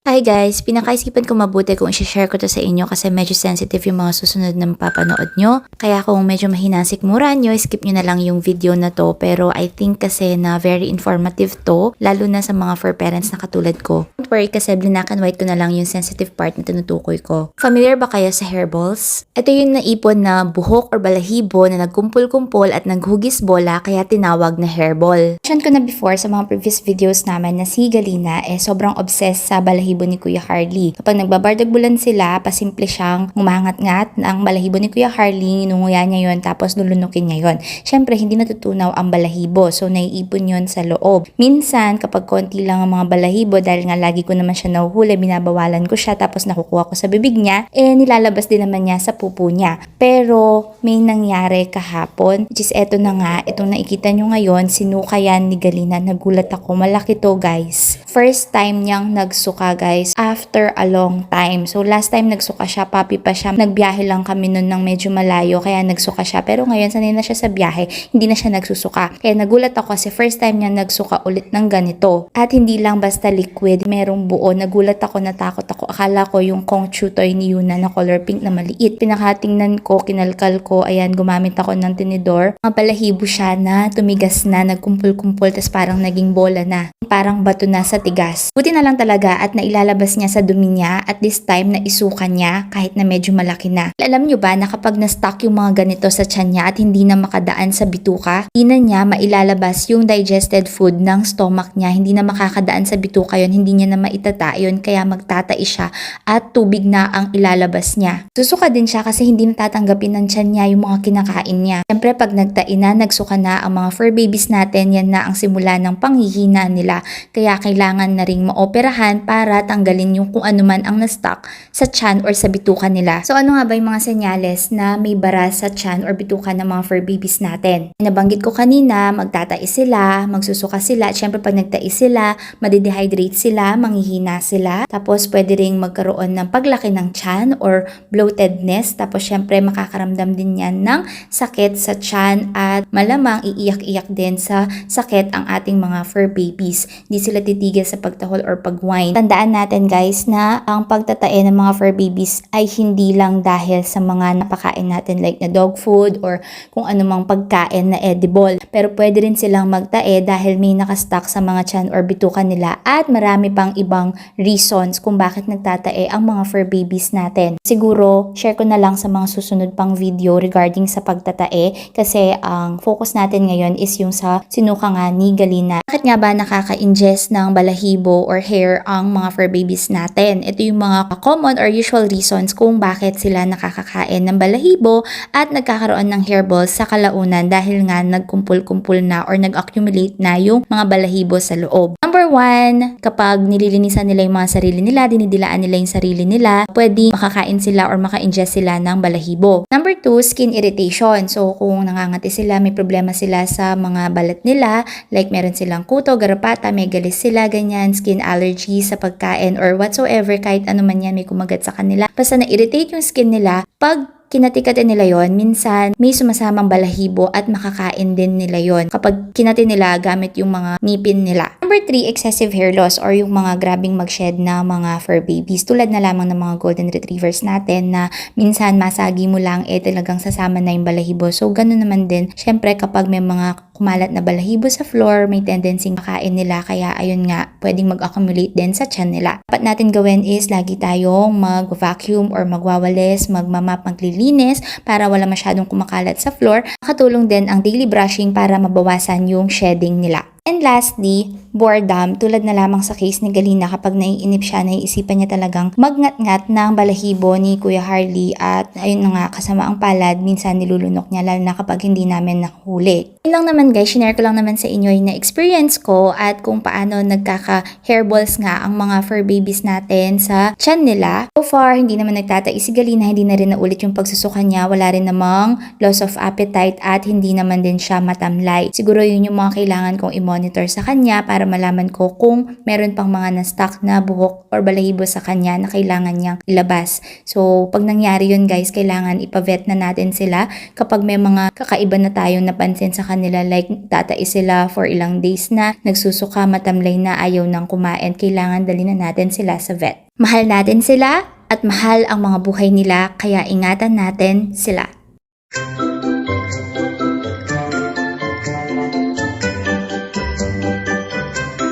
Hi guys! Pinakaisipan ko mabuti kung i-share ko to sa inyo kasi medyo sensitive yung mga susunod na mapapanood nyo. Kaya kung medyo mahina ang sikmuran nyo, skip nyo na lang yung video na to. Pero I think kasi na very informative to, lalo na sa mga for parents na katulad ko. Don't worry kasi black and white ko na lang yung sensitive part na tinutukoy ko. Familiar ba kayo sa hairballs? Ito yung naipon na buhok or balahibo na nagkumpul-kumpul at naghugis bola kaya tinawag na hairball. Mention ko na before sa mga previous videos namin na si Galina sobrang obsessed sa balahibo ni Kuya Harley. Kapag nagbabardagbulan sila, pasimple siyang umangat-ngat ng balahibo ni Kuya Harley, inunguya niya yon tapos lulunukin niya yon. Syempre, hindi natutunaw ang balahibo, so naiipon yon sa loob. Minsan, kapag konti lang ang mga balahibo, dahil nga lagi ko naman siya nahuhuli, binabawalan ko siya tapos nakukuha ko sa bibig niya, nilalabas din naman niya sa pupo niya. Pero, may nangyari kahapon, which is eto na nga, itong nakikita nyo ngayon, sinuka yan ni Galina. Nagulat ako, malaki to guys. First time niyang nagsuka guys after a long time. So last time nagsuka siya, papi pa siya. Nagbiyahe lang kami nun ng medyo malayo kaya nagsuka siya. Pero ngayon sanay na siya sa biyahe, hindi na siya nagsusuka. Kaya nagulat ako kasi first time niya nagsuka ulit ng ganito. At hindi lang basta liquid, merong buo. Nagulat ako, natakot ako. Akala ko yung Kong Chew toy ni Yuna na color pink na maliit. Pinakatingnan ko, kinalkal ko, ayan, gumamit ako ng tinidor. Mga balahibo siya na tumigas na, nagkumpul-kumpul, tas parang naging bola na. Parang bato na sa tigas. Buti na lang talaga at nailalabas niya sa dumi niya at this time na isukan niya kahit na medyo malaki na. Alam niyo ba na kapag na-stuck yung mga ganito sa tiyan niya at hindi na makadaan sa bituka, hindi na niya mailalabas yung digested food ng stomach niya, hindi na makakadaan sa bituka yon, hindi niya na maitata yun, kaya magtatai siya at tubig na ang ilalabas niya. Susuka din siya kasi hindi natatanggapin ng tiyan niya yung mga kinakain niya. Siyempre pag nagtai na, nagsuka na ang mga fur babies natin, yan na ang simula ng panghihina nila. Kaya kailangan na ring maoperahan para tanggalin yung kung ano man ang na-stuck sa tiyan or sa bituka nila. So ano nga ba yung mga senyales na may bara sa tiyan or bituka ng mga fur babies natin? Nabanggit ko kanina, magtatais sila, magsusuka sila, at syempre pag nagtais sila, madidehydrate sila, manghihina sila, tapos pwede ring magkaroon ng paglaki ng tiyan or bloatedness, tapos syempre makakaramdam din yan ng sakit sa tiyan at malamang iiyak-iyak din sa sakit ang ating mga fur babies. Hindi sila titigil sa pagtahol or pag-whine. Tandaan natin guys na ang pagtatae ng mga fur babies ay hindi lang dahil sa mga napakain natin like na dog food or kung anumang pagkain na edible. Pero pwede rin silang magtae dahil may nakastock sa mga tiyan or bituka nila at marami pang ibang reasons kung bakit nagtatae ang mga fur babies natin. Siguro, share ko na lang sa mga susunod pang video regarding sa pagtatae kasi ang focus natin ngayon is yung sa sinuka nga ni Galina. Bakit nga ba nakaka-ingest ng balahibo or hair ang mga fur babies natin? Ito yung mga common or usual reasons kung bakit sila nakakakain ng balahibo at nagkakaroon ng hairballs sa kalaunan dahil nga nagkumpul-kumpul na or nag-accumulate na yung mga balahibo sa loob. Number 1, kapag nililinisan nila yung mga sarili nila, dinidilaan nila yung sarili nila, pwede makakain sila or maka-ingest sila ng balahibo. Number 2, skin irritation. So kung nangangati sila, may problema sila sa mga balat nila, like meron silang kuto, garapata, may galis sila, ganyan, skin allergy sa pagkain or whatsoever, kahit ano man yan, may kumagat sa kanila. Basta na-irritate yung skin nila, pag kinatikatin nila yon, minsan may sumasamang balahibo at makakain din nila yon kapag kinati nila gamit yung mga ngipin nila. Number 3, excessive hair loss or yung mga grabing mag-shed na mga fur babies. Tulad na lamang ng mga golden retrievers natin na minsan masagi mo lang talagang sasama na yung balahibo. So ganun naman din, syempre kapag may mga kumalat na balahibo sa floor, may tendency makain nila kaya ayun nga, pwedeng mag-accumulate din sa tiyan nila. Dapat natin gawin is lagi tayong mag-vacuum or magwawalis, magmamap, maglilinis para wala masyadong kumakalat sa floor. Nakatulong din ang daily brushing para mabawasan yung shedding nila. And lastly, boredom. Tulad na lamang sa case ni Galina, kapag naiinip siya, naiisipan niya talagang magngat-ngat ng balahibo ni Kuya Harley at ayun na nga, kasama ang palad, minsan nilulunok niya lalo na kapag hindi namin nakahuli. Yun lang naman guys, share ko lang naman sa inyo yung na-experience ko at kung paano nagkaka-hairballs nga ang mga fur babies natin sa tiyan nila. So far, hindi naman nagtatai si Galina, hindi na rin naulit yung pagsusuka niya, wala rin namang loss of appetite at hindi naman din siya matamlay. Siguro yun yung mga kailangan kong monitor sa kanya para malaman ko kung meron pang mga na-stuck na buhok or balahibo sa kanya na kailangan niyang ilabas. So, pag nangyari yun guys, kailangan ipavet na natin sila kapag may mga kakaiba na tayong napansin sa kanila, like tatais sila for ilang days na, nagsusuka, matamlay na, ayaw nang kumain, kailangan dalhin na natin sila sa vet. Mahal natin sila at mahal ang mga buhay nila, kaya ingatan natin sila.